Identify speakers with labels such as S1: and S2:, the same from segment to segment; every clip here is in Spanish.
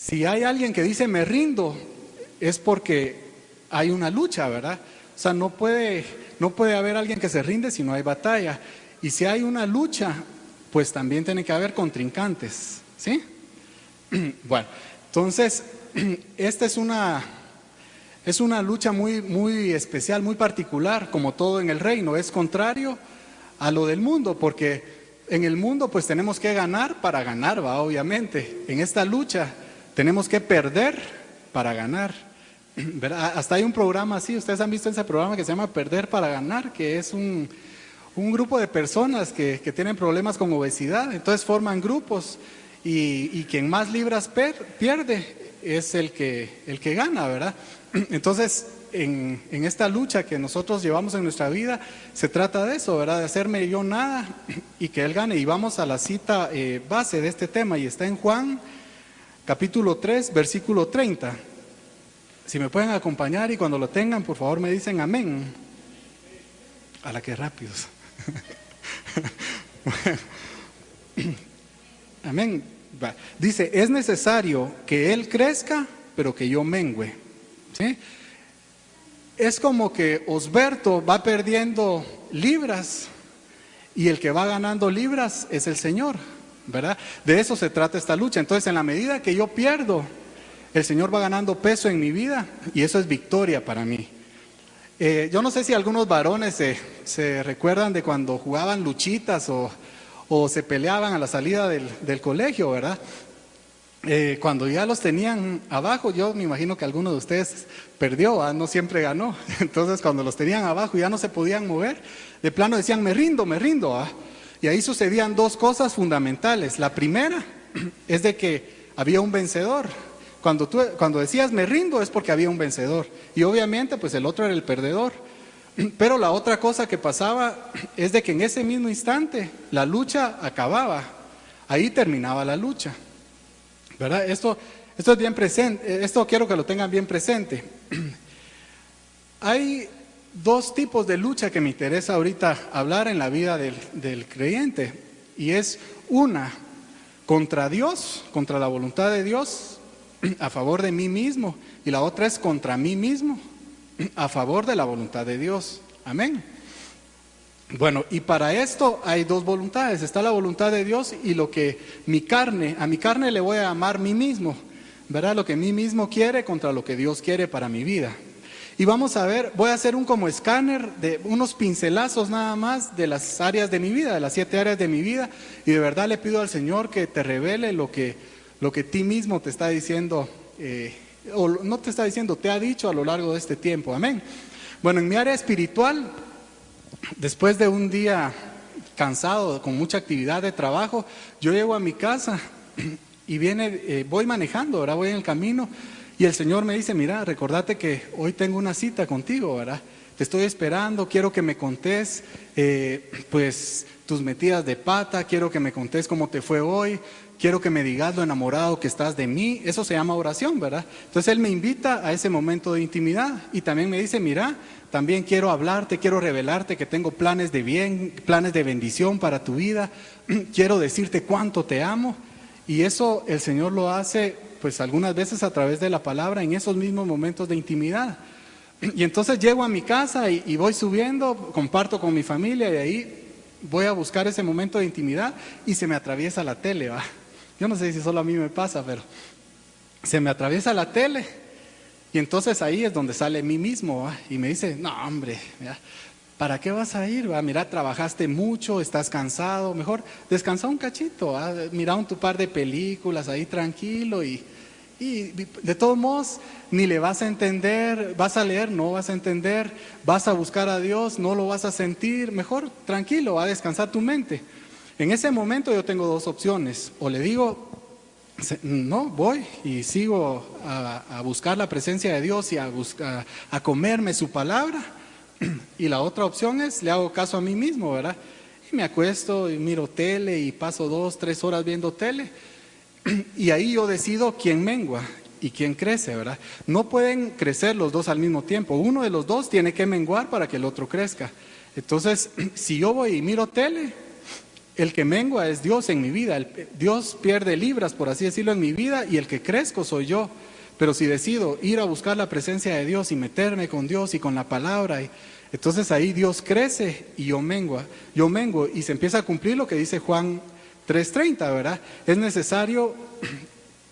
S1: Si hay alguien que dice me rindo, es porque hay una lucha, ¿verdad? O sea, no puede haber alguien que se rinde si no hay batalla. Y si hay una lucha, pues también tiene que haber contrincantes, ¿sí? Bueno, entonces, esta es una lucha muy, muy especial, muy particular, como todo en el reino. Es contrario a lo del mundo, porque en el mundo pues tenemos que ganar para ganar, ¿va? Obviamente. En esta lucha tenemos que perder para ganar, ¿verdad? Hasta hay un programa así, ustedes han visto ese programa que se llama Perder para Ganar, que es un grupo de personas que tienen problemas con obesidad, entonces forman grupos y quien más libras pierde es el que gana, ¿verdad? Entonces, en esta lucha que nosotros llevamos en nuestra vida, se trata de eso, ¿verdad? De hacerme yo nada y que Él gane. Y vamos a la cita base de este tema, y está en Juan, capítulo 3, versículo 30. Si me pueden acompañar, y cuando lo tengan, por favor me dicen amén. A la que rápidos. Amén. Dice, es necesario que Él crezca, pero que yo mengüe. ¿Sí? Es como que Osberto va perdiendo libras y el que va ganando libras es el Señor, ¿verdad? De eso se trata esta lucha. Entonces, en la medida que yo pierdo, el Señor va ganando peso en mi vida y eso es victoria para mí. Yo no sé si algunos varones se recuerdan de cuando jugaban luchitas o se peleaban a la salida del colegio, ¿verdad? Cuando ya los tenían abajo, yo me imagino que alguno de ustedes perdió, ¿verdad? No siempre ganó. Entonces, cuando los tenían abajo y ya no se podían mover, de plano decían, me rindo, ¿verdad? Y ahí sucedían dos cosas fundamentales. La primera es de que había un vencedor. Cuando decías me rindo es porque había un vencedor. Y obviamente pues el otro era el perdedor. Pero la otra cosa que pasaba es de que en ese mismo instante la lucha acababa. Ahí terminaba la lucha, ¿verdad? Esto es bien presente, esto quiero que lo tengan bien presente. Hay dos tipos de lucha que me interesa ahorita hablar en la vida del creyente. Y es una contra Dios, contra la voluntad de Dios, a favor de mí mismo, y la otra es contra mí mismo, a favor de la voluntad de Dios. Amén. Bueno, y para esto hay dos voluntades. Está la voluntad de Dios y lo que a mi carne le voy a llamar mí mismo, ¿verdad? Lo que mí mismo quiere contra lo que Dios quiere para mi vida. Y vamos a ver, voy a hacer un como escáner de unos pincelazos nada más de las áreas de mi vida, de las 7 áreas de mi vida, y de verdad le pido al Señor que te revele lo que ti mismo te está diciendo, o no te está diciendo, te ha dicho a lo largo de este tiempo. Amén. Bueno, en mi área espiritual, después de un día cansado, con mucha actividad de trabajo, yo llego a mi casa y voy manejando, ¿verdad? Voy en el camino y el Señor me dice, mira, recordate que hoy tengo una cita contigo, ¿verdad? Te estoy esperando, quiero que me contés pues tus metidas de pata, quiero que me contés cómo te fue hoy, quiero que me digas lo enamorado que estás de mí. Eso se llama oración, ¿verdad? Entonces Él me invita a ese momento de intimidad y también me dice, mira, también quiero hablarte, quiero revelarte que tengo planes de bien, planes de bendición para tu vida, quiero decirte cuánto te amo. Y eso el Señor lo hace pues algunas veces a través de la palabra en esos mismos momentos de intimidad. Y entonces llego a mi casa y voy subiendo, comparto con mi familia y ahí voy a buscar ese momento de intimidad y se me atraviesa la tele, ¿va? Yo no sé si solo a mí me pasa, pero se me atraviesa la tele y entonces ahí es donde sale mí mismo, ¿va? Y me dice, no hombre, mira, ¿para qué vas a ir? ¿Va? Mira, trabajaste mucho, estás cansado, mejor descansa un cachito, ¿va? Mira un tu par de películas ahí tranquilo y de todos modos ni le vas a entender, vas a leer, no vas a entender, vas a buscar a Dios, no lo vas a sentir, mejor tranquilo, va a descansar tu mente. En ese momento yo tengo dos opciones, o le digo, no, voy y sigo a buscar la presencia de Dios y a comerme su palabra, y la otra opción es, le hago caso a mí mismo, ¿verdad? Y me acuesto y miro tele y paso 2, 3 horas viendo tele, y ahí yo decido quién mengua y quién crece, ¿verdad? No pueden crecer los dos al mismo tiempo, uno de los dos tiene que menguar para que el otro crezca. Entonces, si yo voy y miro tele, el que mengua es Dios en mi vida. Dios pierde libras, por así decirlo, en mi vida, y el que crezco soy yo. Pero si decido ir a buscar la presencia de Dios y meterme con Dios y con la palabra, entonces ahí Dios crece y yo menguo y se empieza a cumplir lo que dice Juan 3:30, ¿verdad? Es necesario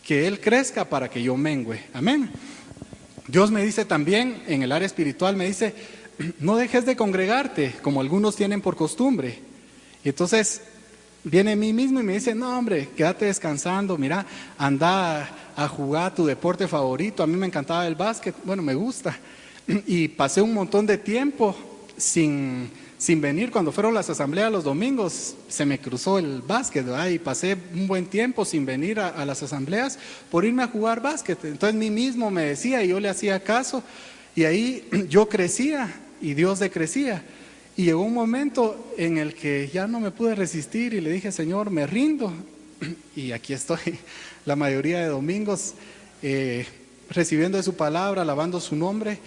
S1: que Él crezca para que yo mengüe. Amén. Dios me dice también en el área espiritual, me dice, no dejes de congregarte como algunos tienen por costumbre. Y entonces viene a mí mismo y me dice, no hombre, quédate descansando, mira, anda a jugar tu deporte favorito. A mí me encantaba el básquet, bueno, me gusta. Y pasé un montón de tiempo sin venir. Cuando fueron las asambleas los domingos, se me cruzó el básquet, ¿verdad? Y pasé un buen tiempo sin venir a las asambleas por irme a jugar básquet. Entonces mí mismo me decía y yo le hacía caso. Y ahí yo crecía y Dios decrecía. Y llegó un momento en el que ya no me pude resistir y le dije, Señor, me rindo. Y aquí estoy la mayoría de domingos recibiendo de su palabra, alabando su nombre.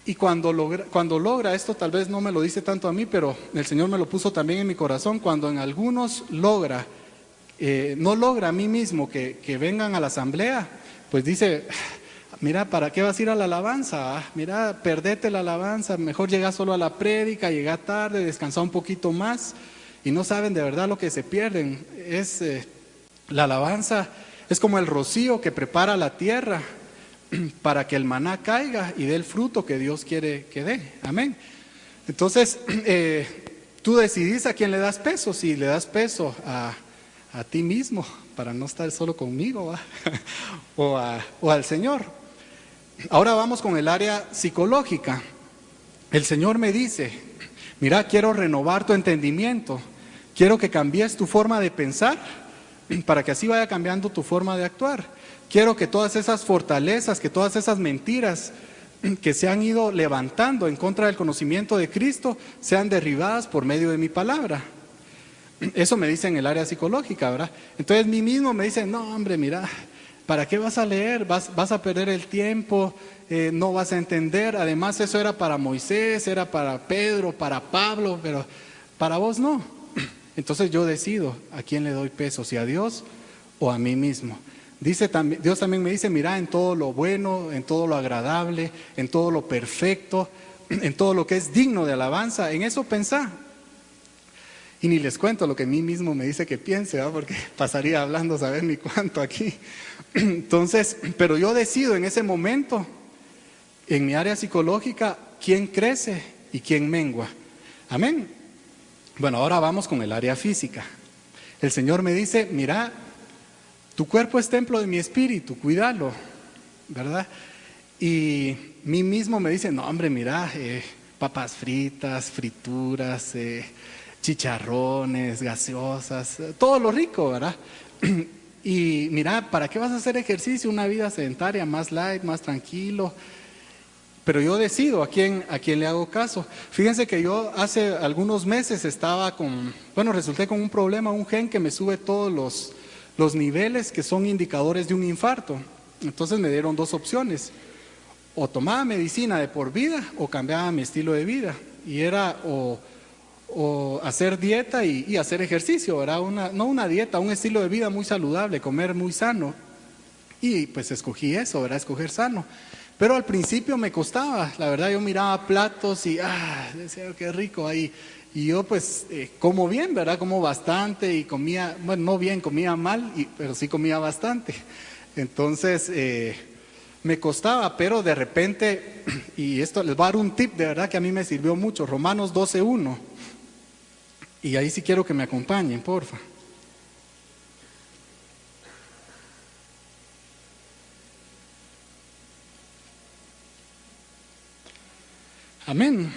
S1: Y cuando logra esto, tal vez no me lo dice tanto a mí, pero el Señor me lo puso también en mi corazón. Cuando en algunos no logra a mí mismo que vengan a la asamblea, pues dice, mira, ¿para qué vas a ir a la alabanza? Mira, perdete la alabanza, mejor llega solo a la prédica, llega tarde, descansa un poquito más. Y no saben de verdad lo que se pierden. La alabanza es como el rocío que prepara la tierra para que el maná caiga y dé el fruto que Dios quiere que dé. Amén. Entonces, tú decidís a quién le das peso. Si le das peso a ti mismo, para no estar solo conmigo, o al Señor. Ahora vamos con el área psicológica. El Señor me dice, mira, quiero renovar tu entendimiento. Quiero que cambies tu forma de pensar para que así vaya cambiando tu forma de actuar. Quiero que todas esas fortalezas, que todas esas mentiras que se han ido levantando en contra del conocimiento de Cristo sean derribadas por medio de mi palabra. Eso me dice en el área psicológica, ¿verdad? Entonces mí mismo me dice, no hombre, mira, ¿para qué vas a leer? Vas a perder el tiempo, no vas a entender. Además eso era para Moisés, era para Pedro, para Pablo, pero para vos no. Entonces yo decido a quién le doy peso, si a Dios o a mí mismo. Dios también me dice, mira, en todo lo bueno, en todo lo agradable, en todo lo perfecto, en todo lo que es digno de alabanza, en eso pensá. Y ni les cuento lo que a mí mismo me dice que piense, ¿verdad? Porque pasaría hablando saber ni cuánto aquí. Entonces, pero yo decido en ese momento, en mi área psicológica, quién crece y quién mengua. Amén. Bueno, ahora vamos con el área física. El Señor me dice, mira, tu cuerpo es templo de mi espíritu, cuídalo, ¿verdad? Y mí mismo me dice, no hombre, mira, papas fritas, frituras, chicharrones, gaseosas, todo lo rico, ¿verdad? Y mira, ¿para qué vas a hacer ejercicio? Una vida sedentaria, más light, más tranquilo. Pero yo decido a quién le hago caso. Fíjense que yo hace algunos meses resulté con un problema, un gen que me sube todos los niveles que son indicadores de un infarto. Entonces me dieron dos opciones: o tomaba medicina de por vida o cambiaba mi estilo de vida. Y era o hacer dieta y hacer ejercicio, ¿verdad? No una dieta, un estilo de vida muy saludable, comer muy sano. Y pues escogí eso, ¿verdad? Escoger sano. Pero al principio me costaba, la verdad. Yo miraba platos y decía, qué rico ahí. Y yo pues como bien, ¿verdad? Como bastante y comía, bueno, no bien, comía mal, pero sí comía bastante. Entonces me costaba, pero de repente, y esto les voy a dar un tip de verdad que a mí me sirvió mucho, Romanos 12:1. Y ahí sí quiero que me acompañen, porfa. Amén.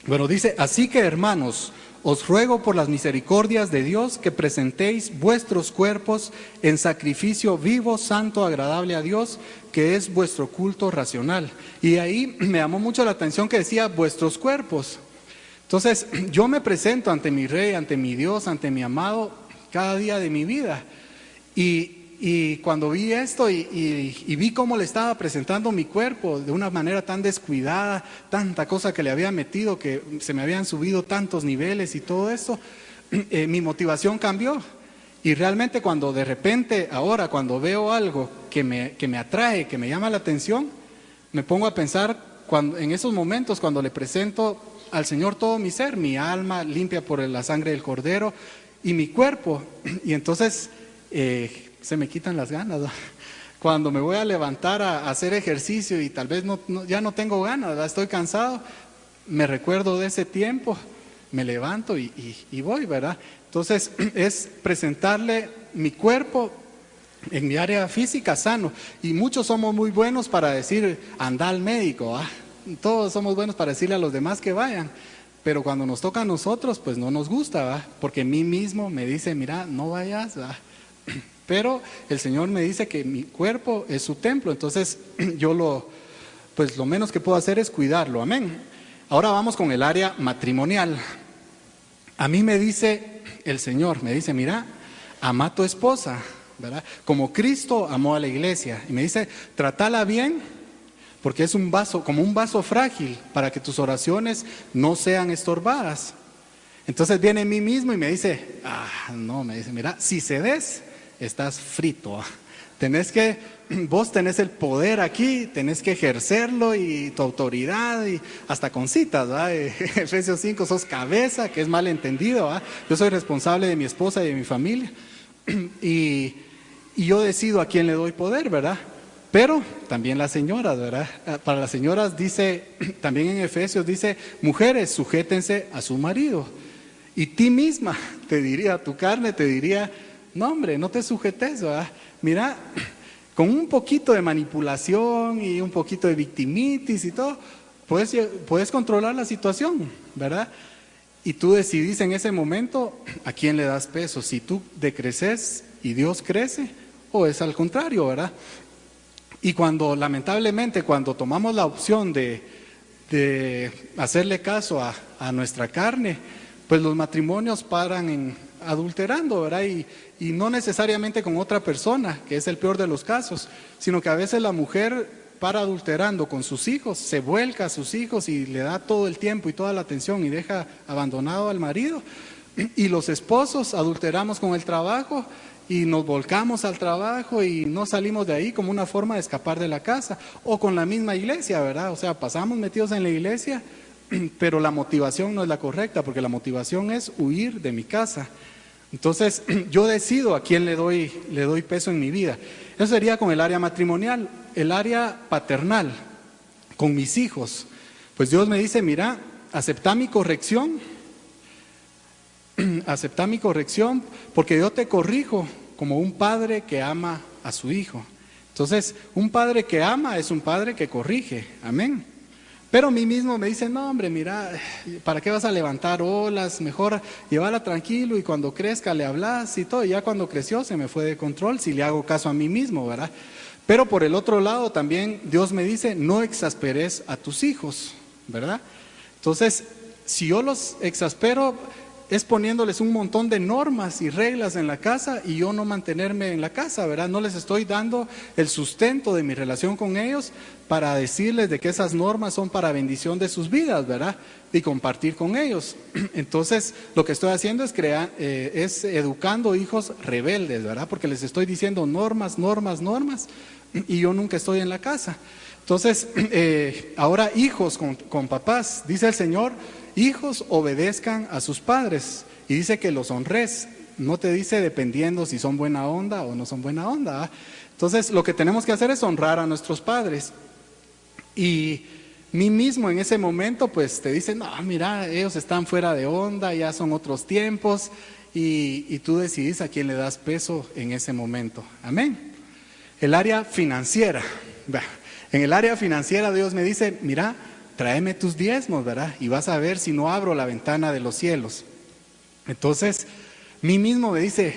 S1: Bueno, dice, así que hermanos, os ruego por las misericordias de Dios que presentéis vuestros cuerpos en sacrificio vivo, santo, agradable a Dios, que es vuestro culto racional. Y ahí me llamó mucho la atención que decía vuestros cuerpos. Entonces, yo me presento ante mi Rey, ante mi Dios, ante mi amado, cada día de mi vida. Y cuando vi esto y vi cómo le estaba presentando mi cuerpo de una manera tan descuidada, tanta cosa que le había metido, que se me habían subido tantos niveles y todo eso, mi motivación cambió. Y realmente cuando de repente, ahora cuando veo algo que me atrae, que me llama la atención, me pongo a pensar en esos momentos cuando le presento al Señor todo mi ser, mi alma limpia por la sangre del Cordero y mi cuerpo. Y entonces se me quitan las ganas, ¿no? Cuando me voy a levantar a hacer ejercicio y tal vez ya no tengo ganas, ¿verdad? Estoy cansado, me recuerdo de ese tiempo, me levanto y voy, ¿verdad? Entonces es presentarle mi cuerpo en mi área física sano. Y muchos somos muy buenos para decir, anda al médico, ¿ah? Todos somos buenos para decirle a los demás que vayan. Pero cuando nos toca a nosotros, pues no nos gusta, ¿va? Porque a mí mismo me dice, mira, no vayas, ¿va? Pero el Señor me dice que mi cuerpo es su templo. Entonces yo lo menos que puedo hacer es cuidarlo, amén. Ahora vamos con el área matrimonial. A mí me dice el Señor, me dice, mira, ama a tu esposa, ¿verdad? Como Cristo amó a la iglesia. Y me dice, trátala bien, porque es un vaso, como un vaso frágil, para que tus oraciones no sean estorbadas. Entonces viene a mí mismo y me dice, me dice, mira, si cedes, estás frito. Vos tenés el poder aquí, tenés que ejercerlo y tu autoridad y hasta con citas, ¿verdad? Efesios 5, sos cabeza, que es mal entendido, ¿verdad? Yo soy responsable de mi esposa y de mi familia y yo decido a quién le doy poder, ¿verdad? Pero también las señoras, ¿verdad? Para las señoras dice, también en Efesios dice, mujeres, sujétense a su marido. Y ti misma te diría, tu carne te diría, no hombre, no te sujetes, ¿verdad? Mira, con un poquito de manipulación y un poquito de victimitis y todo, puedes controlar la situación, ¿verdad? Y tú decidís en ese momento a quién le das peso, si tú decreces y Dios crece, o es al contrario, ¿verdad? Y lamentablemente, cuando tomamos la opción de hacerle caso a nuestra carne, pues los matrimonios paran adulterando, ¿verdad? Y no necesariamente con otra persona, que es el peor de los casos, sino que a veces la mujer para adulterando con sus hijos, se vuelca a sus hijos y le da todo el tiempo y toda la atención y deja abandonado al marido. Y los esposos adulteramos con el trabajo y nos volcamos al trabajo y no salimos de ahí como una forma de escapar de la casa, o con la misma iglesia, ¿verdad? O sea, pasamos metidos en la iglesia, pero la motivación no es la correcta, porque la motivación es huir de mi casa. Entonces yo decido a quién le doy peso en mi vida. Eso sería con el área matrimonial. El área paternal, con mis hijos, pues Dios me dice, mira, acepta mi corrección, porque yo te corrijo como un padre que ama a su hijo. Entonces, un padre que ama es un padre que corrige, amén. Pero a mí mismo me dice, no hombre, mira, ¿para qué vas a levantar olas? Mejor llévala tranquilo y cuando crezca le hablas y todo. Y ya cuando creció se me fue de control si le hago caso a mí mismo, ¿verdad? Pero por el otro lado también Dios me dice, no exasperes a tus hijos, ¿verdad? Entonces, si yo los exaspero, es poniéndoles un montón de normas y reglas en la casa y yo no mantenerme en la casa, ¿verdad? No les estoy dando el sustento de mi relación con ellos para decirles de que esas normas son para bendición de sus vidas, ¿verdad? Y compartir con ellos. Entonces, lo que estoy haciendo es educando hijos rebeldes, ¿verdad? Porque les estoy diciendo normas y yo nunca estoy en la casa. Entonces, ahora hijos con papás, dice el Señor, hijos obedezcan a sus padres, y dice que los honres, no te dice dependiendo si son buena onda o no son buena onda, ¿eh? Entonces lo que tenemos que hacer es honrar a nuestros padres. Y mí mismo en ese momento pues te dicen, no, mira, ellos están fuera de onda, ya son otros tiempos, y tú decidís a quién le das peso en ese momento, amén. El área financiera, en el área financiera Dios me dice, mira, tráeme tus diezmos, ¿verdad? Y vas a ver si no abro la ventana de los cielos. Entonces, mí mismo me dice,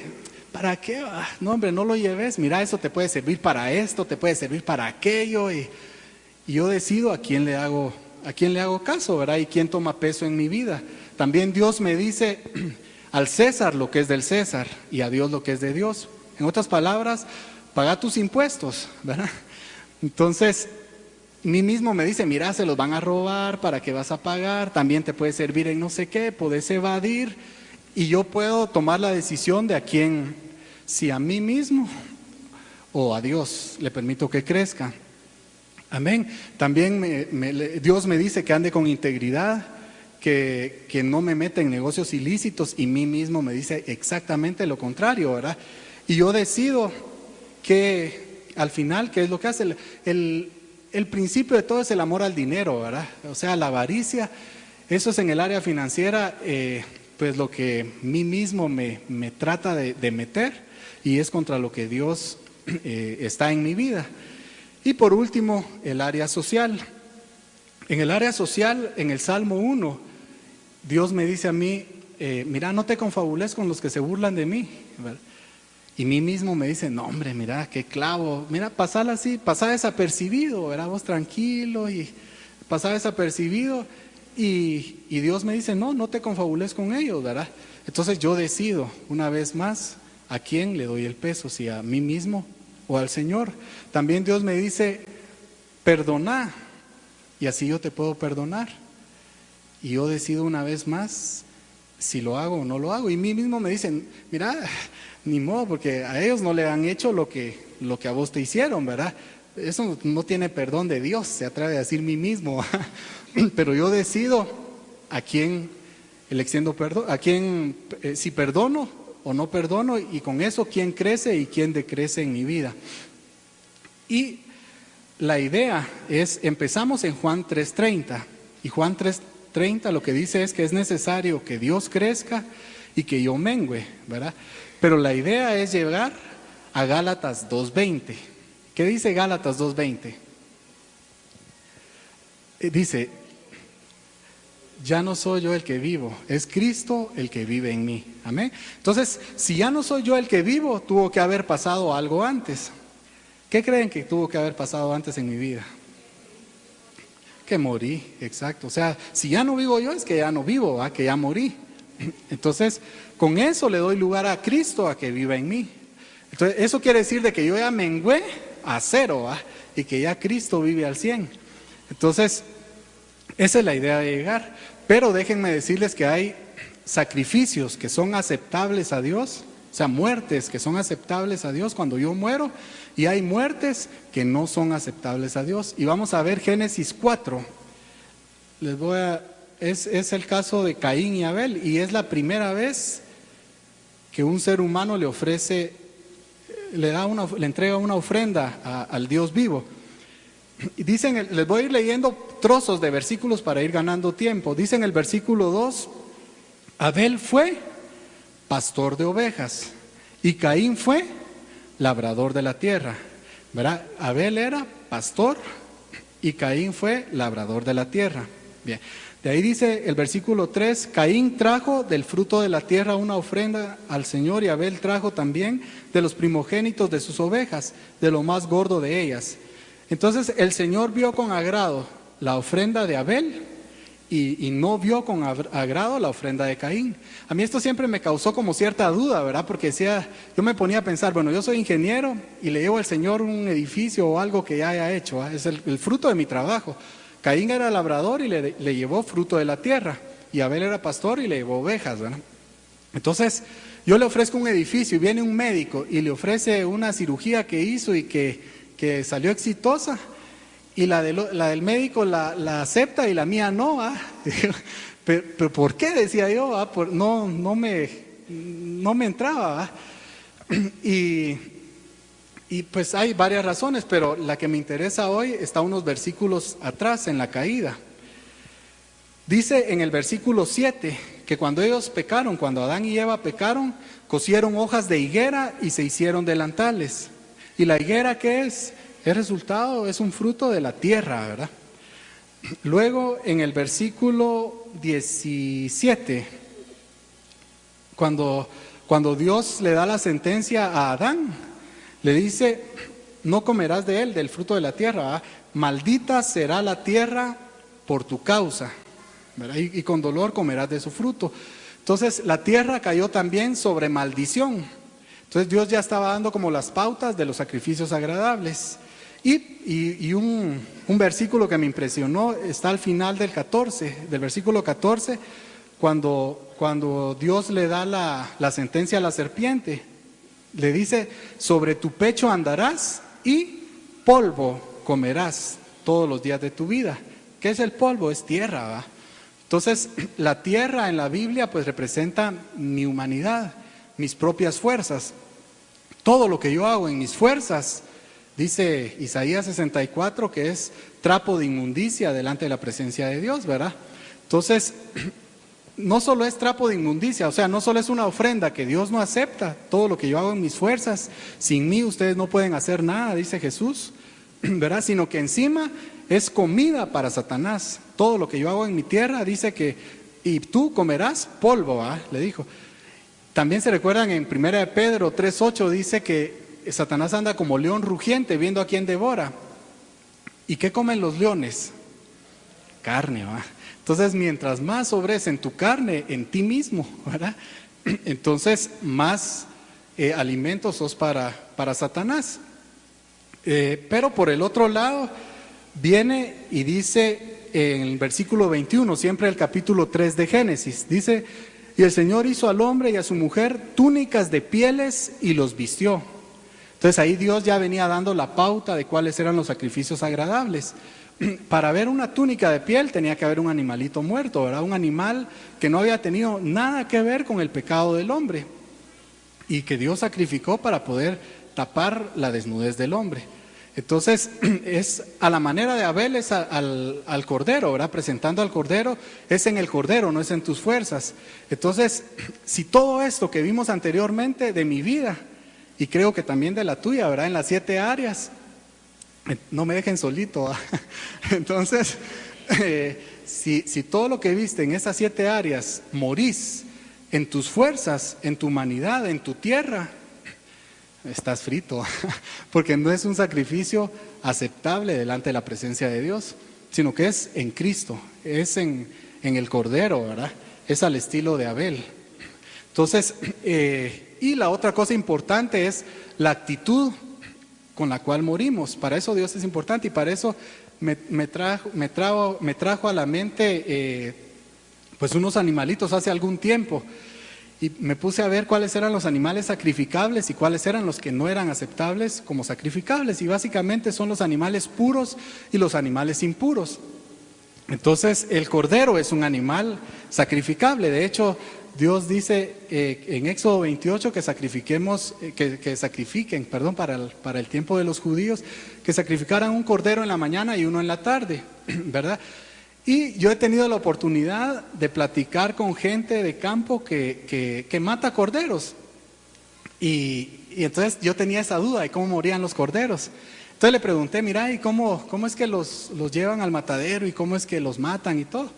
S1: ¿para qué? No, hombre, no lo lleves. Mira, eso te puede servir para esto, te puede servir para aquello. Y yo decido a quién le hago caso, ¿verdad? Y quién toma peso en mi vida. También Dios me dice, al César lo que es del César y a Dios lo que es de Dios. En otras palabras, paga tus impuestos, ¿verdad? Entonces, mí mismo me dice, mira, se los van a robar, ¿para qué vas a pagar? También te puede servir en no sé qué, podés evadir. Y yo puedo tomar la decisión de a quién, si a mí mismo o a Dios le permito que crezca. Amén. También Dios me dice que ande con integridad, que no me meta en negocios ilícitos, y mí mismo me dice exactamente lo contrario, ¿verdad? Y yo decido que al final, ¿qué es lo que hace? El principio de todo es el amor al dinero, ¿verdad? O sea, la avaricia, eso es en el área financiera, pues lo que mí mismo me trata de meter, y es contra lo que Dios está en mi vida. Y por último, el área social. En el área social, en el Salmo 1, Dios me dice a mí, mira, no te confabules con los que se burlan de mí, ¿verdad? Y mí mismo me dice, no hombre, mira, qué clavo, mira, pasala así, pasá desapercibido, ¿verdad? Vos tranquilo y pasá desapercibido. Y Dios me dice, no te confabules con ellos, ¿verdad? Entonces yo decido una vez más a quién le doy el peso, si a mí mismo o al Señor. También Dios me dice, perdona, y así yo te puedo perdonar. Y yo decido una vez más si lo hago o no lo hago. Y mí mismo me dicen, mira, ni modo, porque a ellos no le han hecho lo que a vos te hicieron, ¿verdad? Eso no tiene perdón de Dios, se atreve a decir mí mismo. Pero yo decido a quién le extiendo perdón, a quién, si perdono o no perdono, y con eso quién crece y quién decrece en mi vida. Y la idea es, empezamos en Juan 3:30, y Juan 3:30 lo que dice es que es necesario que Dios crezca y que yo mengüe, ¿verdad? Pero la idea es llegar a Gálatas 2:20. ¿Qué dice Gálatas 2:20? Dice, ya no soy yo el que vivo, es Cristo el que vive en mí. Amén. Entonces, si ya no soy yo el que vivo, tuvo que haber pasado algo antes. ¿Qué creen que tuvo que haber pasado antes en mi vida? Que morí, exacto. O sea, si ya no vivo yo, es que ya no vivo, ¿va? Que ya morí. Entonces, con eso le doy lugar a Cristo a que viva en mí. Entonces, eso quiere decir de que yo ya mengué a 0, ¿va? Y que ya Cristo vive al 100. Entonces, esa es la idea de llegar. Pero déjenme decirles que hay sacrificios que son aceptables a Dios, o sea, muertes que son aceptables a Dios cuando yo muero, y hay muertes que no son aceptables a Dios. Y vamos a ver Génesis 4. Es el caso de Caín y Abel, y es la primera vez que un ser humano le ofrece, le entrega una ofrenda al Dios vivo. Y dicen, les voy a ir leyendo trozos de versículos para ir ganando tiempo. Dice en el versículo 2, Abel fue pastor de ovejas y Caín fue labrador de la tierra, ¿verdad? Abel era pastor y Caín fue labrador de la tierra. Bien, de ahí dice el versículo 3, Caín trajo del fruto de la tierra una ofrenda al Señor, y Abel trajo también de los primogénitos de sus ovejas, de lo más gordo de ellas. Entonces el Señor vio con agrado la ofrenda de Abel y no vio con agrado la ofrenda de Caín. A mí esto siempre me causó como cierta duda, ¿verdad? Porque yo me ponía a pensar, bueno, yo soy ingeniero y le llevo al Señor un edificio o algo que ya haya hecho, ¿eh? Es el fruto de mi trabajo. Caín era labrador y le llevó fruto de la tierra, y Abel era pastor y le llevó ovejas, ¿verdad? Entonces yo le ofrezco un edificio y viene un médico y le ofrece una cirugía que hizo y que salió exitosa, y la del médico la acepta y la mía no, ¿ah? pero ¿por qué? Decía yo, ¿ah? No me entraba, ¿ah? Y pues hay varias razones, pero la que me interesa hoy está unos versículos atrás en la caída. Dice en el versículo 7 que cuando ellos pecaron, cuando Adán y Eva pecaron, cosieron hojas de higuera y se hicieron delantales. ¿Y la higuera qué es? Es resultado, es un fruto de la tierra, ¿verdad? Luego en el versículo 17, cuando Dios le da la sentencia a Adán, le dice, no comerás de él, del fruto de la tierra, ¿verdad? Maldita será la tierra por tu causa, ¿verdad? Y con dolor comerás de su fruto. Entonces la tierra cayó también sobre maldición. Entonces Dios ya estaba dando como las pautas de los sacrificios agradables. Y un versículo que me impresionó está al final del versículo 14, cuando Dios le da la sentencia a la serpiente, le dice, sobre tu pecho andarás y polvo comerás todos los días de tu vida. ¿Qué es el polvo? Es tierra, ¿va? Entonces, la tierra en la Biblia pues representa mi humanidad, mis propias fuerzas. Todo lo que yo hago en mis fuerzas, dice Isaías 64, que es trapo de inmundicia delante de la presencia de Dios, ¿verdad? Entonces, no solo es trapo de inmundicia, o sea, no solo es una ofrenda que Dios no acepta, todo lo que yo hago en mis fuerzas, sin mí ustedes no pueden hacer nada, dice Jesús, ¿verdad? Sino que encima es comida para Satanás. Todo lo que yo hago en mi tierra, dice que, y tú comerás polvo, ¿ah? Le dijo. También se recuerdan en 1 de Pedro 3:8, dice que Satanás anda como león rugiente viendo a quién devora. ¿Y qué comen los leones? Carne, ¿va? Entonces, mientras más sobres en tu carne, en ti mismo, ¿verdad? Entonces, más alimentos sos para Satanás. Pero por el otro lado, viene y dice en el versículo 21, siempre el capítulo 3 de Génesis, dice, y el Señor hizo al hombre y a su mujer túnicas de pieles y los vistió. Entonces ahí Dios ya venía dando la pauta de cuáles eran los sacrificios agradables. Para ver una túnica de piel tenía que haber un animalito muerto, ¿verdad? Un animal que no había tenido nada que ver con el pecado del hombre y que Dios sacrificó para poder tapar la desnudez del hombre. Entonces es a la manera de Abel, es al cordero, ¿verdad? Presentando al cordero, es en el cordero, no es en tus fuerzas. Entonces, si todo esto que vimos anteriormente de mi vida, y creo que también de la tuya, ¿verdad? En las 7 áreas, no me dejen solito. Entonces, si todo lo que viste en esas 7 áreas morís en tus fuerzas, en tu humanidad, en tu tierra, estás frito, porque no es un sacrificio aceptable delante de la presencia de Dios, sino que es en Cristo, es en el Cordero, ¿verdad? Es al estilo de Abel. Entonces, y la otra cosa importante es la actitud con la cual morimos. Para eso Dios es importante y para eso me trajo a la mente pues unos animalitos hace algún tiempo. Y me puse a ver cuáles eran los animales sacrificables y cuáles eran los que no eran aceptables como sacrificables. Y básicamente son los animales puros y los animales impuros. Entonces el cordero es un animal sacrificable. De hecho, Dios dice en Éxodo 28 que sacrifiquen para el tiempo de los judíos, que sacrificaran un cordero en la mañana y uno en la tarde, ¿verdad? Y yo he tenido la oportunidad de platicar con gente de campo que mata corderos. Y entonces yo tenía esa duda de cómo morían los corderos. Entonces le pregunté, mira, ¿y cómo es que los llevan al matadero y cómo es que los matan y todo?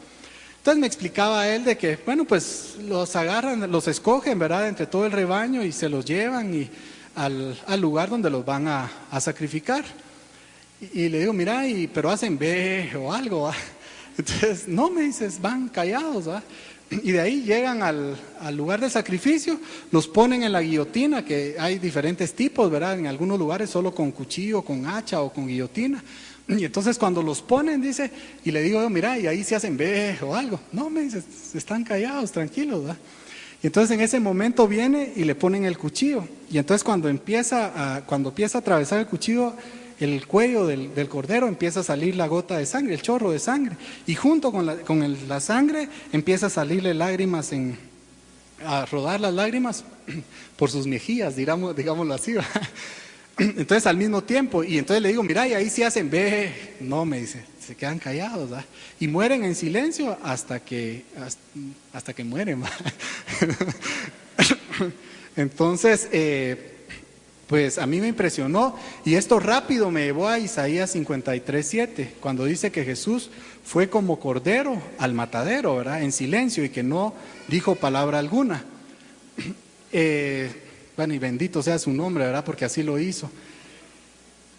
S1: Entonces me explicaba él de que, bueno, pues los agarran, los escogen, ¿verdad? Entre todo el rebaño y se los llevan al lugar donde los van a sacrificar. Y le digo, mira, pero hacen ve o algo, ¿va? Entonces, no, me dices, van callados, ¿va? Y de ahí llegan al lugar de sacrificio, los ponen en la guillotina, que hay diferentes tipos, ¿verdad? En algunos lugares solo con cuchillo, con hacha o con guillotina. Y entonces cuando los ponen, dice, y le digo, mira, y ahí se hacen ve o algo. No, me dices, están callados, tranquilos, ¿verdad? Y entonces en ese momento viene y le ponen el cuchillo. Y entonces cuando empieza a atravesar el cuchillo, el cuello del cordero empieza a salir la gota de sangre, el chorro de sangre, y junto con la sangre empieza a salirle lágrimas, a rodar las lágrimas por sus mejillas, digámoslo así, ¿verdad? Entonces al mismo tiempo, y entonces le digo, mira, y ahí sí hacen ve, no, me dice, se quedan callados, ¿verdad? Y mueren en silencio hasta que mueren, ¿verdad? Entonces, pues a mí me impresionó y esto rápido me llevó a Isaías 53:7, cuando dice que Jesús fue como cordero al matadero, ¿verdad? En silencio y que no dijo palabra alguna. Bueno, y bendito sea su nombre, ¿verdad? Porque así lo hizo.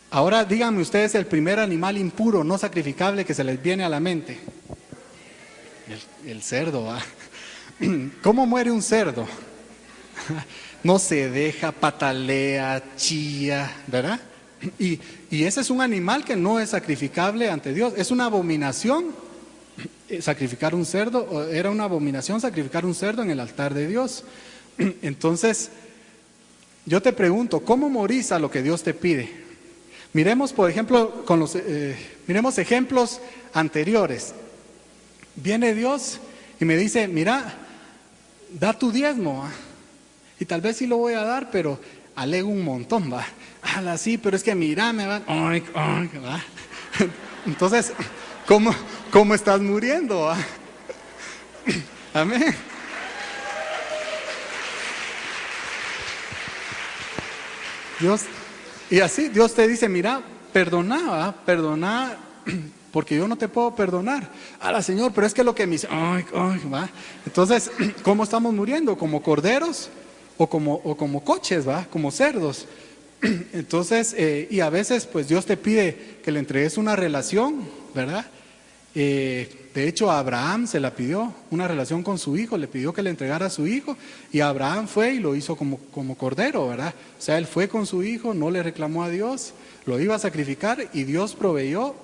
S1: Ahora díganme ustedes el primer animal impuro, no sacrificable que se les viene a la mente. El cerdo, ¿va? ¿Cómo muere un cerdo? No se deja, patalea, chilla, ¿verdad? Y ese es un animal que no es sacrificable ante Dios, es una abominación sacrificar un cerdo, era una abominación sacrificar un cerdo en el altar de Dios. Entonces, yo te pregunto, ¿cómo morís a lo que Dios te pide? Miremos, por ejemplo, miremos ejemplos anteriores. Viene Dios y me dice, mira, da tu diezmo, ¿va? Y tal vez sí lo voy a dar, pero alego un montón, va. Sí, pero es que mira, me van. ¿Va? Entonces, ¿cómo estás muriendo? ¿Va? Amén. Dios te dice, mira, perdona, porque yo no te puedo perdonar. Señor, pero es que lo que me dice, va. Entonces, ¿cómo estamos muriendo? ¿Como corderos o como coches, va? Como cerdos. Entonces, y a veces pues Dios te pide que le entregues una relación, ¿verdad? De hecho, a Abraham se la pidió, una relación con su hijo, le pidió que le entregara a su hijo, y Abraham fue y lo hizo como cordero, ¿verdad? O sea, él fue con su hijo, no le reclamó a Dios, lo iba a sacrificar y Dios proveyó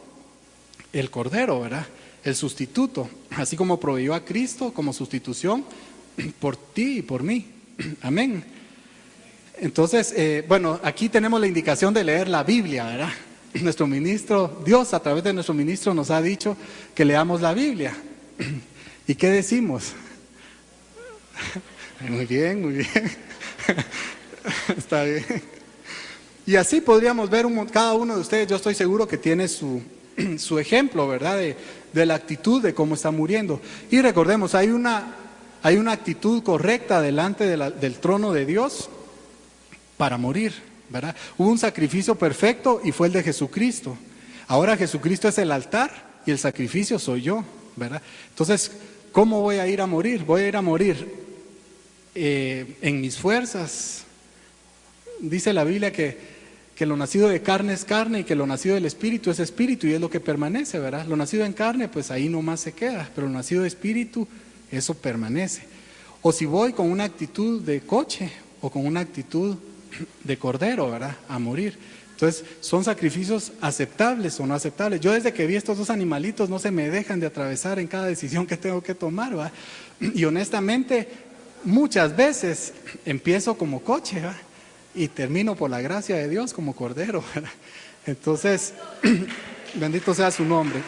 S1: el cordero, ¿verdad? El sustituto, así como proveyó a Cristo como sustitución por ti y por mí. Amén. Entonces, bueno, aquí tenemos la indicación de leer la Biblia, ¿verdad? Nuestro ministro, Dios a través de nuestro ministro nos ha dicho que leamos la Biblia. ¿Y qué decimos? Muy bien, muy bien. Está bien. Y así podríamos ver cada uno de ustedes, yo estoy seguro que tiene su ejemplo, ¿verdad? De la actitud de cómo está muriendo. Y recordemos, hay una actitud correcta delante del trono de Dios para morir, ¿verdad? Hubo un sacrificio perfecto y fue el de Jesucristo. Ahora Jesucristo es el altar y el sacrificio soy yo, ¿verdad? Entonces, ¿cómo voy a ir a morir? Voy a ir a morir en mis fuerzas. Dice la Biblia que lo nacido de carne es carne y que lo nacido del espíritu es espíritu, y es lo que permanece, ¿verdad? Lo nacido en carne, pues ahí nomás se queda, pero lo nacido de espíritu, eso permanece. O si voy con una actitud de coche o con una actitud de cordero, ¿verdad? A morir. Entonces, ¿son sacrificios aceptables o no aceptables? Yo desde que vi estos dos animalitos no se me dejan de atravesar en cada decisión que tengo que tomar, ¿verdad? Y honestamente, muchas veces empiezo como coche, ¿verdad? Y termino por la gracia de Dios como cordero, ¿verdad? Entonces, bendito sea su nombre.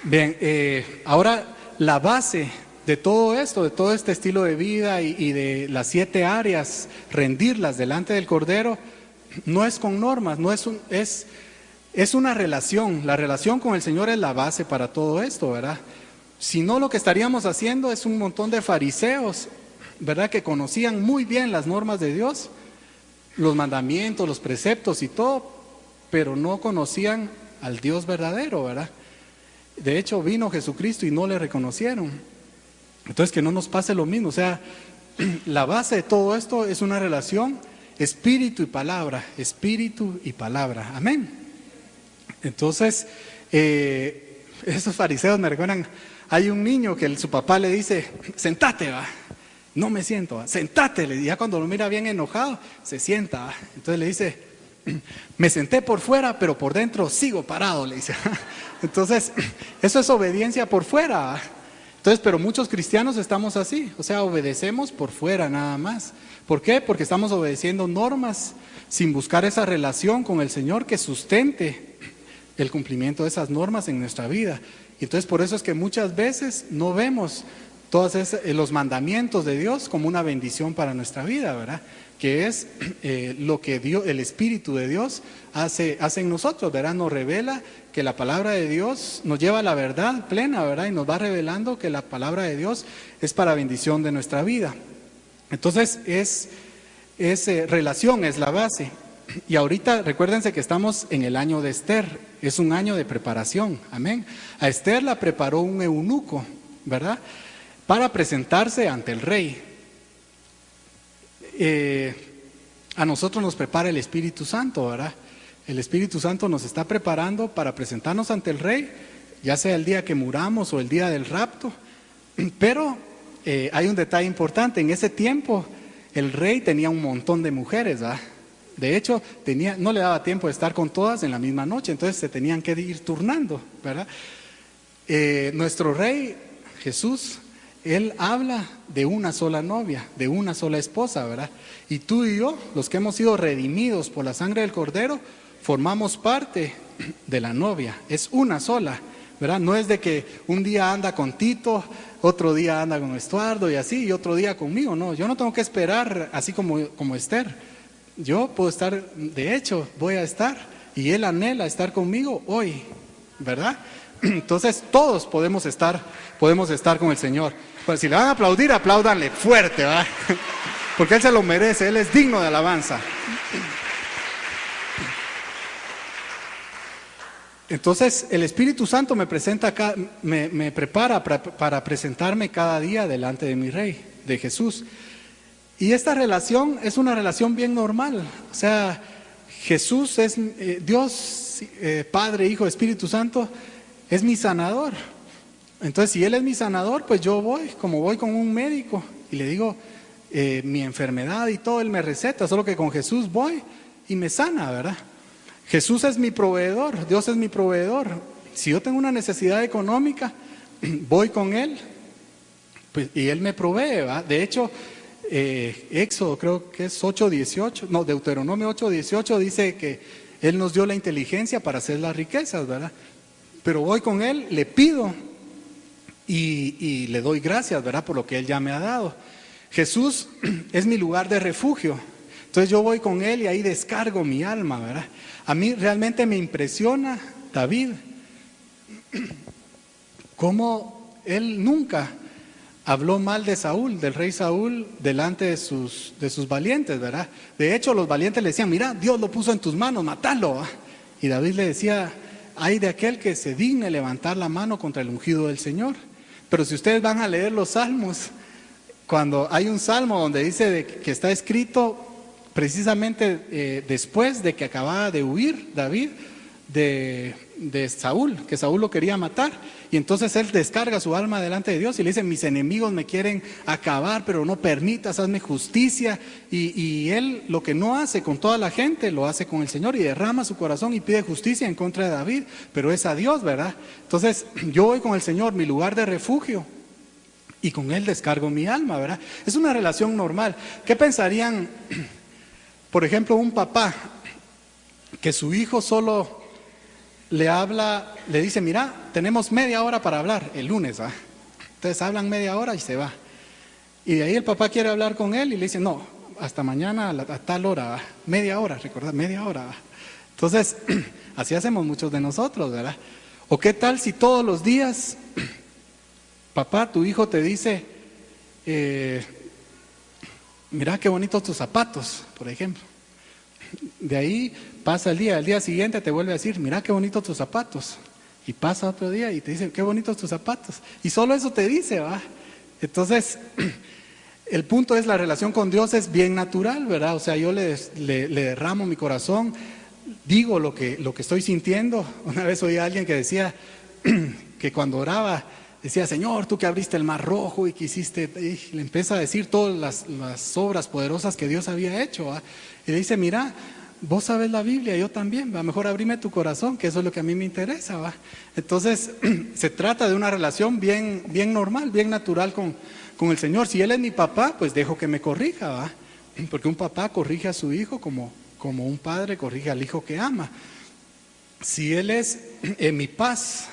S1: Bien, ahora la base de todo esto, de todo este estilo de vida y de las 7 áreas, rendirlas delante del Cordero, no es con normas, es una relación. La relación con el Señor es la base para todo esto, ¿verdad? Si no, lo que estaríamos haciendo es un montón de fariseos, ¿verdad? Que conocían muy bien las normas de Dios, los mandamientos, los preceptos y todo, pero no conocían al Dios verdadero, ¿verdad? De hecho, vino Jesucristo y no le reconocieron. Entonces, que no nos pase lo mismo. O sea, la base de todo esto es una relación espíritu y palabra, espíritu y palabra. Amén. Entonces, esos fariseos me recuerdan, hay un niño que su papá le dice, sentate, va. No me siento, va. Sentate. Y ya cuando lo mira bien enojado, se sienta, va. Entonces le dice, me senté por fuera, pero por dentro sigo parado, le dice. Entonces, eso es obediencia por fuera, va. Entonces, pero muchos cristianos estamos así, o sea, obedecemos por fuera nada más. ¿Por qué? Porque estamos obedeciendo normas sin buscar esa relación con el Señor que sustente el cumplimiento de esas normas en nuestra vida. Y entonces por eso es que muchas veces no vemos todos los mandamientos de Dios como una bendición para nuestra vida, ¿verdad? Que es lo que Dios, el Espíritu de Dios hace en nosotros, ¿verdad? Nos revela que la palabra de Dios nos lleva a la verdad plena, ¿verdad? Y nos va revelando que la palabra de Dios es para bendición de nuestra vida. Entonces relación es la base. Y ahorita recuérdense que estamos en el año de Esther, es un año de preparación, amén. A Esther la preparó un eunuco, ¿verdad? Para presentarse ante el rey. A nosotros nos prepara el Espíritu Santo, ¿verdad? El Espíritu Santo nos está preparando para presentarnos ante el rey, ya sea el día que muramos o el día del rapto. Pero hay un detalle importante, en ese tiempo el rey tenía un montón de mujeres, ¿verdad? De hecho, no le daba tiempo de estar con todas en la misma noche, entonces se tenían que ir turnando, ¿verdad? Nuestro Rey Jesús, Él habla de una sola novia, de una sola esposa, ¿verdad? Y tú y yo, los que hemos sido redimidos por la sangre del Cordero, formamos parte de la novia, es una sola, ¿verdad? No es de que un día anda con Tito, otro día anda con Estuardo y así, y otro día conmigo, no, yo no tengo que esperar así como Esther. Yo puedo estar, de hecho, voy a estar, y Él anhela estar conmigo hoy, ¿verdad? Entonces todos podemos estar con el Señor. Pues si le van a aplaudir, apláudanle fuerte, ¿verdad? Porque Él se lo merece, Él es digno de alabanza. Entonces el Espíritu Santo me prepara para presentarme cada día delante de mi Rey, de Jesús. Y esta relación es una relación bien normal. O sea, Jesús es Dios, Padre, Hijo, Espíritu Santo, es mi sanador. Entonces, si Él es mi sanador, pues yo voy, como voy con un médico y le digo mi enfermedad y todo, Él me receta, solo que con Jesús voy y me sana, ¿verdad? Jesús es mi proveedor, Dios es mi proveedor. Si yo tengo una necesidad económica, voy con Él, pues, y Él me provee, ¿verdad? De hecho, Éxodo creo que es 8:18, no, Deuteronomio 8:18 dice que Él nos dio la inteligencia para hacer las riquezas, ¿verdad? Pero voy con Él, le pido y le doy gracias, ¿verdad? Por lo que Él ya me ha dado. Jesús es mi lugar de refugio. Entonces yo voy con Él y ahí descargo mi alma, ¿verdad? A mí realmente me impresiona David, cómo él nunca habló mal de Saúl, del rey Saúl, delante de sus valientes, ¿verdad? De hecho, los valientes le decían, mira, Dios lo puso en tus manos, mátalo, ¿verdad? Y David le decía, ay de aquel que se digne levantar la mano contra el ungido del Señor. Pero si ustedes van a leer los salmos, cuando hay un salmo donde dice que está escrito precisamente después de que acababa de huir David de Saúl, que Saúl lo quería matar, y entonces él descarga su alma delante de Dios y le dice, mis enemigos me quieren acabar, pero no permitas, hazme justicia, y él lo que no hace con toda la gente, lo hace con el Señor, y derrama su corazón y pide justicia en contra de David, pero es a Dios, ¿verdad? Entonces yo voy con el Señor, mi lugar de refugio, y con Él descargo mi alma, ¿verdad? Es una relación normal. ¿Qué pensarían, por ejemplo, un papá que su hijo solo le habla, le dice, mira, tenemos media hora para hablar el lunes, ¿va? Entonces hablan media hora y se va. Y de ahí el papá quiere hablar con él y le dice, no, hasta mañana a tal hora, ¿va? Media hora, recordad, media hora, ¿va? Entonces, así hacemos muchos de nosotros, ¿verdad? ¿O qué tal si todos los días, papá, tu hijo te dice, mira qué bonitos tus zapatos, por ejemplo? De ahí pasa el día, al día siguiente te vuelve a decir, mira qué bonitos tus zapatos. Y pasa otro día y te dice, qué bonitos tus zapatos. Y solo eso te dice, ¿va? Entonces, el punto es, la relación con Dios es bien natural, ¿verdad? O sea, yo le derramo mi corazón, digo lo que estoy sintiendo. Una vez oí a alguien que decía que cuando oraba, decía, Señor, tú que abriste el mar rojo y que hiciste, y le empieza a decir todas las obras poderosas que Dios había hecho, ¿va? Y le dice, mira, vos sabes la Biblia, yo también, va, mejor abrime tu corazón, que eso es lo que a mí me interesa, va. Entonces, se trata de una relación bien normal, bien natural con el Señor. Si Él es mi papá, pues dejo que me corrija, va. Porque un papá corrige a su hijo como un padre corrige al hijo que ama. Si Él es mi paz,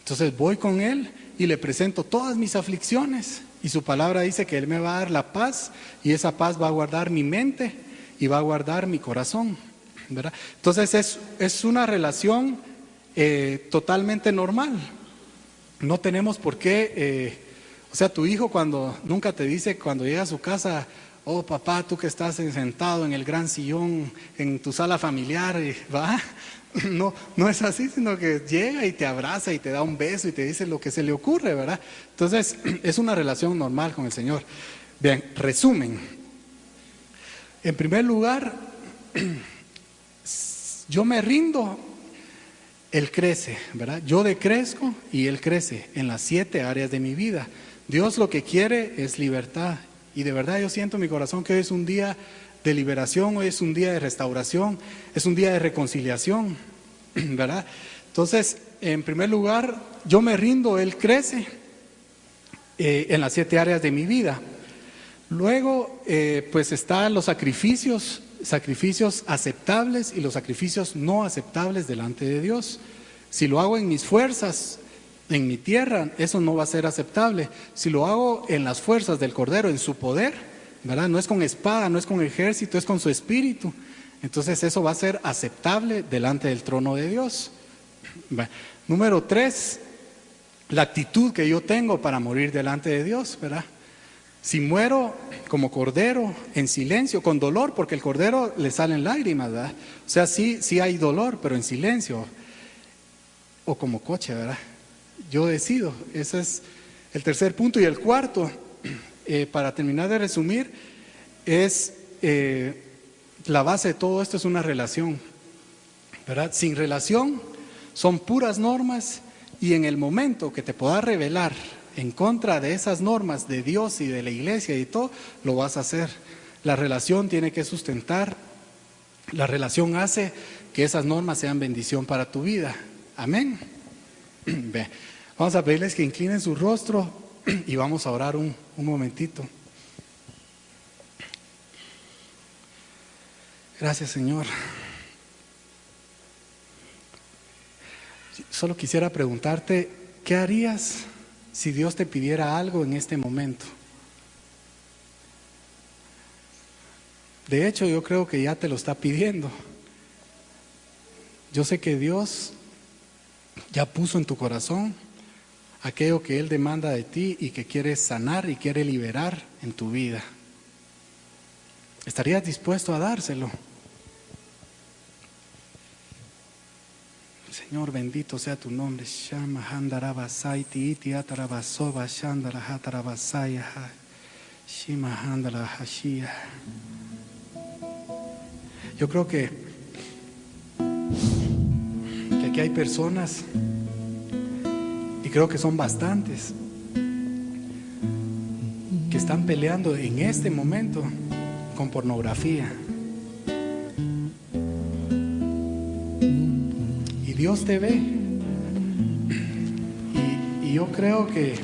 S1: entonces voy con Él y le presento todas mis aflicciones. Y su palabra dice que Él me va a dar la paz, y esa paz va a guardar mi mente y va a guardar mi corazón, ¿verdad? Entonces es una relación totalmente normal. No tenemos por qué, o sea, tu hijo cuando nunca te dice, cuando llega a su casa, oh papá, tú que estás sentado en el gran sillón, en tu sala familiar, ¿va? No es así, sino que llega y te abraza y te da un beso y te dice lo que se le ocurre, ¿verdad? Entonces es una relación normal con el Señor. Bien, resumen. En primer lugar, yo me rindo, Él crece, ¿verdad? Yo decrezco y Él crece en las 7 áreas de mi vida. Dios lo que quiere es libertad. Y de verdad yo siento en mi corazón que hoy es un día de liberación, hoy es un día de restauración, es un día de reconciliación, ¿verdad? Entonces, en primer lugar, yo me rindo, Él crece en las 7 áreas de mi vida. Luego, pues están los sacrificios aceptables y los sacrificios no aceptables delante de Dios. Si lo hago en mis fuerzas, en mi tierra, eso no va a ser aceptable. Si lo hago en las fuerzas del Cordero, en su poder, ¿verdad? No es con espada, no es con ejército, es con su espíritu. Entonces eso va a ser aceptable delante del trono de Dios. Número 3, la actitud que yo tengo para morir delante de Dios, ¿verdad? Si muero como cordero, en silencio, con dolor, porque el cordero le salen lágrimas, ¿verdad? O sea, sí hay dolor, pero en silencio. O como coche, ¿verdad? Yo decido. Ese es el tercer punto. Y el cuarto, para terminar de resumir, es la base de todo esto es una relación, ¿verdad? Sin relación son puras normas, y en el momento que te puedas rebelar en contra de esas normas de Dios y de la iglesia y todo, lo vas a hacer. La relación tiene que sustentar, la relación hace que esas normas sean bendición para tu vida. Amén. Vamos a pedirles que inclinen su rostro y vamos a orar un momentito. Gracias, Señor. Solo quisiera preguntarte, ¿qué harías si Dios te pidiera algo en este momento? De hecho, yo creo que ya te lo está pidiendo. Yo sé que Dios ya puso en tu corazón aquello que Él demanda de ti y que quiere sanar y quiere liberar en tu vida. ¿Estarías dispuesto a dárselo? Señor, bendito sea tu nombre. Yo creo que aquí hay personas, y creo que son bastantes, que están peleando en este momento con pornografía. Y Dios te ve. Y yo creo que,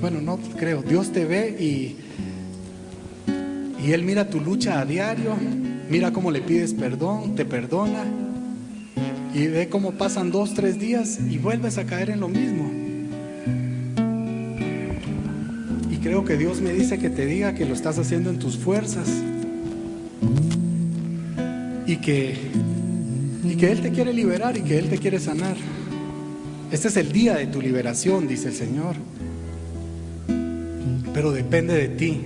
S1: bueno, no creo, Dios te ve y Él mira tu lucha a diario, mira cómo le pides perdón, te perdona, y ve cómo pasan 2, 3 días y vuelves a caer en lo mismo. Y creo que Dios me dice que te diga que lo estás haciendo en tus fuerzas y que Él te quiere liberar y que Él te quiere sanar. Este es el día de tu liberación, dice el Señor. Pero depende de ti.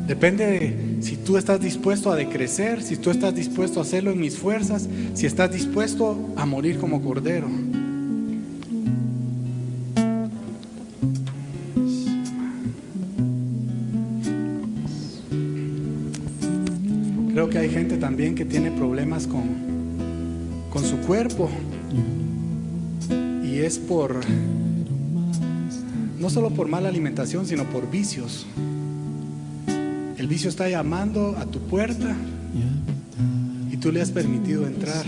S1: Depende de si tú estás dispuesto a decrecer, si tú estás dispuesto a hacerlo en mis fuerzas, si estás dispuesto a morir como cordero. Creo que hay gente también que tiene problemas con su cuerpo, y es no solo por mala alimentación, sino por vicios. El vicio está llamando a tu puerta y tú le has permitido entrar,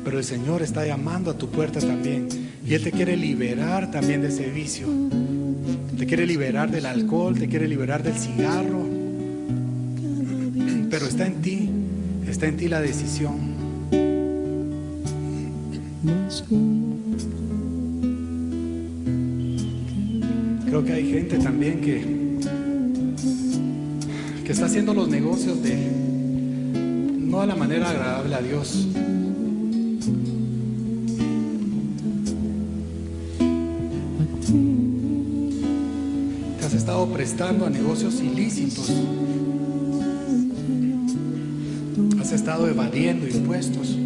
S1: pero el Señor está llamando a tu puerta también, y Él te quiere liberar también de ese vicio. Te quiere liberar del alcohol, te quiere liberar del cigarro, pero está en ti la decisión. Creo que hay gente también que está haciendo los negocios no de la manera agradable a Dios. Te has estado prestando a negocios ilícitos. Has estado evadiendo impuestos.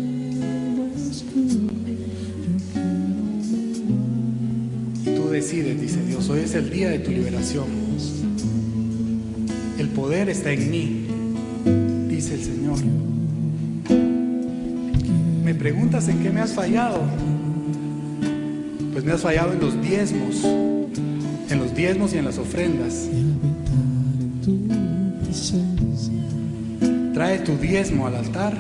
S1: Decides, dice Dios, hoy es el día de tu liberación. El poder está en mí, dice el Señor. Me preguntas en qué me has fallado. Pues me has fallado en los diezmos y en las ofrendas. Trae tu diezmo al altar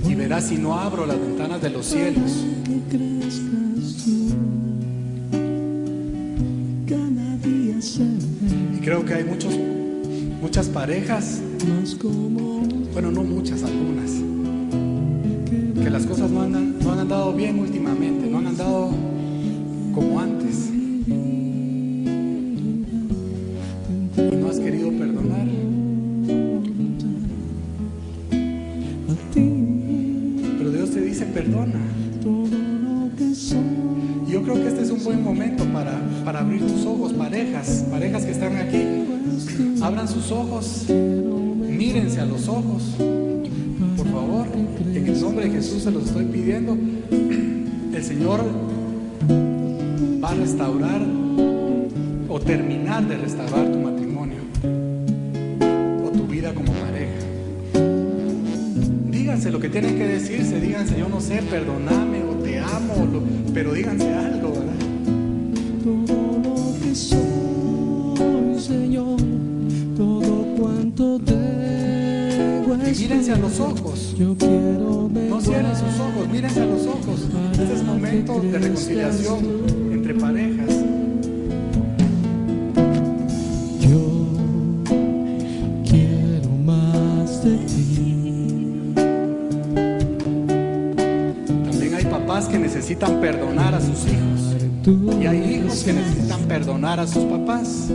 S1: y verás si no abro las ventanas de los cielos. Y creo que hay muchas parejas, bueno, no muchas, algunas, que las cosas no han andado bien últimamente, no han andado como antes. Y no has querido perdonar. Pero Dios te dice perdona. Y yo creo que este es un buen momento para abrir tus ojos, parejas que están aquí. Abran sus ojos, mírense a los ojos, por favor. En el nombre de Jesús se los estoy pidiendo. El Señor va a restaurar o terminar de restaurar tu matrimonio o tu vida como pareja. Díganse lo que tienen que decirse, díganse, yo no sé, perdóname o te amo, pero díganse algo, ¿verdad?
S2: Todo lo que soy, Señor, todo cuanto tengo es
S1: Y mírense a los ojos.
S2: yo quiero
S1: No cierren sus ojos, mírense a los ojos. Este es momento de reconciliación entre parejas.
S2: Yo quiero más de ti.
S1: También hay papás que necesitan perdonar a sus hijos. Y hay hijos que necesitan perdonar a sus papás.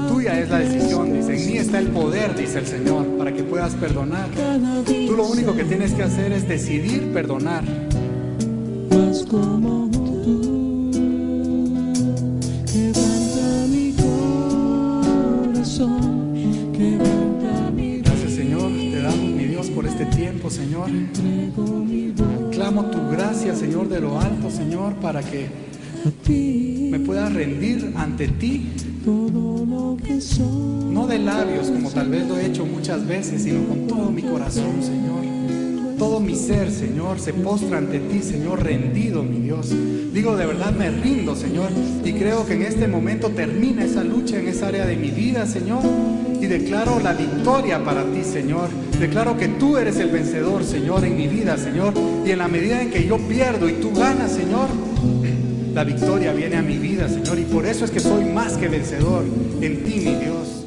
S1: Tuya es la decisión, dice, en mí está el poder, dice el Señor, para que puedas perdonar. Tú lo único que tienes que hacer es decidir perdonar.
S2: Más como tú, quebranta mi corazón, quebranta mi
S1: Gracias, Señor, te damos, mi Dios, por este tiempo, Señor. Clamo tu gracia, Señor, de lo alto, Señor, para que me pueda rendir ante ti,
S2: todo lo que soy.
S1: no de labios como tal vez lo he hecho muchas veces, sino con todo mi corazón, Señor. Todo mi ser, Señor, se postra ante ti, Señor, rendido, mi Dios. Digo, de verdad me rindo, Señor, y creo que en este momento termina esa lucha en esa área de mi vida, Señor, y declaro la victoria para ti, Señor. Declaro que tú eres el vencedor, Señor, en mi vida, Señor, y en la medida en que yo pierdo y tú ganas, Señor, la victoria viene a mi vida, Señor, y por eso es que soy más que vencedor en ti, mi Dios.